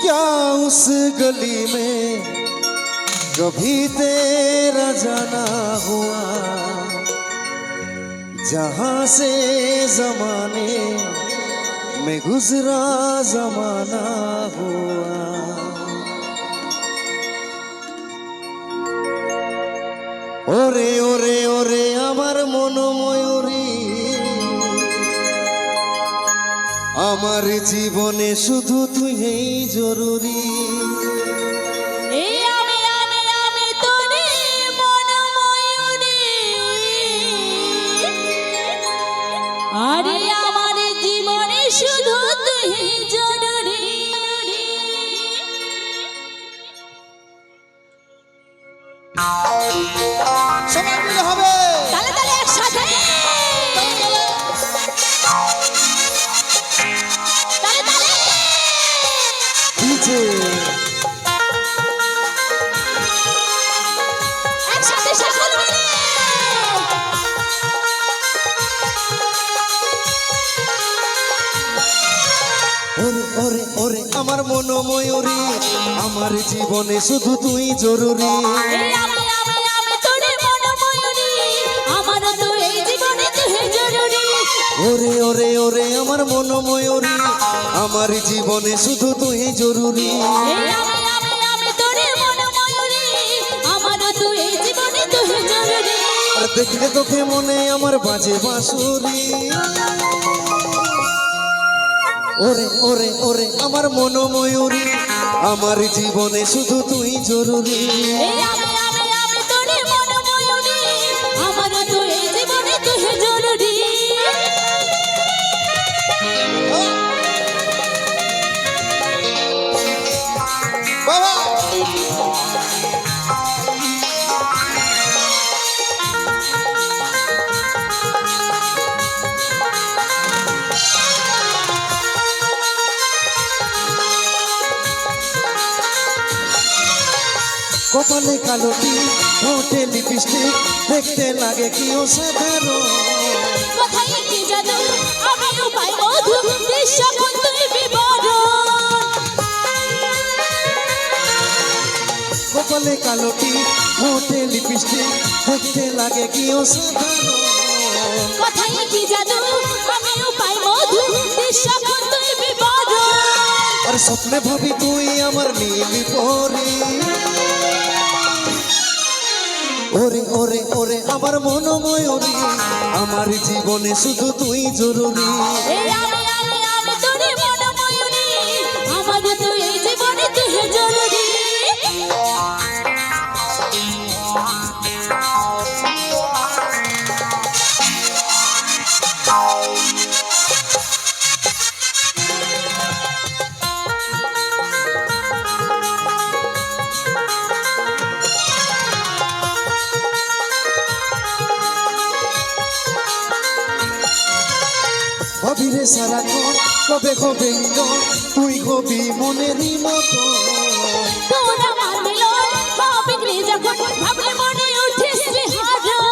क्या उस गली में कभी तेरा जाना हुआ, जहां से जमाने में गुजरा जमाना हुआ। ओरे ओरे ओरे আমার মনোময়ূরী, আমার জীবনে শুধু তুই জরুরি। আরে আমার জীবনে শুধু তুই জরুরি। সবাই মিলে হবে তালে তালে একসাথে তালে তালে ডিজে একসাথে সকল মিলে ওরে ওরে ওরে আমার মনোময়ূরী, আমার জীবনে শুধু তুই জরুরি। ওরে ওরে ওরে আমার মনোময়ূরী, আমার জীবনে শুধু তুই জরুরি। আর দেখলে তোকে মনে আমার বাজে বাঁশুরি। ওরে ওরে ওরে আমার মনোময়ূরী, আমার জীবনে শুধু তুই জরুরি। কপালে কালো টিপ, ঠোঁটে লিপস্টিক, দেখতে লাগে কি অসাধারণ। কোথায় কি জাদু, আমিও পাই মধু, দৃশ্যপন তুই বিবরণ। কপালে কালো টিপ, ঠোঁটে লিপস্টিক, দেখতে লাগে কি অসাধারণ। কোথায় কি জাদু, আমিও পাই মধু, দৃশ্যপন তুই বিবরণ। আর স্বপ্নে ভাবি তুই আমার নীলি পরি। ওরে ওরে ওরে আমার মনোময়ূরী, আমার জীবনে শুধু তুই জরুরি। আমি তোরে মনোময়ূরী, আমার তুই এই জীবনে তুই জরুরি। ভাবিরে সারাক্ষণ কবে হবে মিলন, তুই হবি মনেরই মতো। তোর আমার মিলন হবে রে যখন, ভাবলে মনে উঠে স্নেহারণ।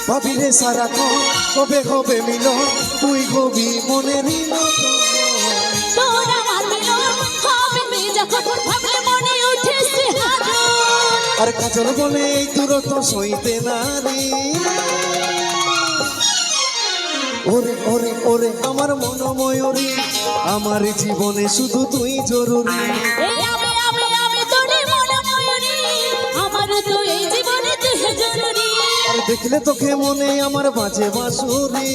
ভাবিরে সারাক্ষণ কবে হবে মিলন, তুই হবি মনেরই মতো। তোর আমার মিলন হবে রে যখন, ভাবলে মনে উঠে স্নেহারণ। আর কাজল বলে এই দূরত্ব সইতে নারী। ওরে ওরে ওরে আমার মনোময়ূরী, আমার জীবনে শুধু তুই জরুরি। আমি তোরে মনোময়ূরী, আমার তুই এই জীবনে তুই জরুরি। আর দেখলে তোকে মনে আমার বাজে বাঁশুরি।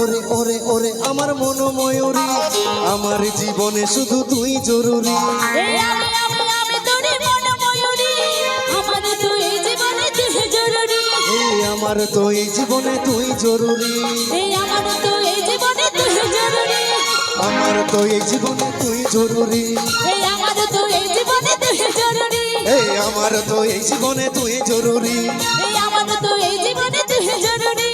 ওরে ওরে ওরে আমার মনোময়ূরী, আমার জীবনে শুধু তুই জরুরি। আমি তোরে মনোময়ূরী, আমার তুই এই জীবনে তুই জরুরি। আমার তো এই জীবনে তুই জরুরি। আমার তো এই জীবনে তুই জরুরি। আমার তো এই জীবনে তুই জরুরি। আমার তো এই জীবনে তুই জরুরি। আমার তো এই জীবনে তুই জরুরি। আমার তো এই জীবনে তুই জরুরি।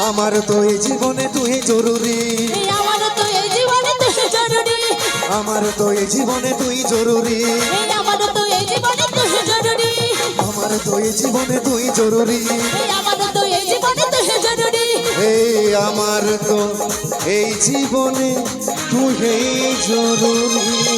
আমার তো এই জীবনে তুই জরুরি। আমার তো এই জীবনে তুই জরুরি। আমার তো এই জীবনে তুই জরুরি। আমার তো এই জীবনে তুই জরুরি। আমার তো এই জীবনে তুই জরুরি। আমার তো এই জীবনে তুই জরুরি। আমার তো এই জীবনে তুই জরুরি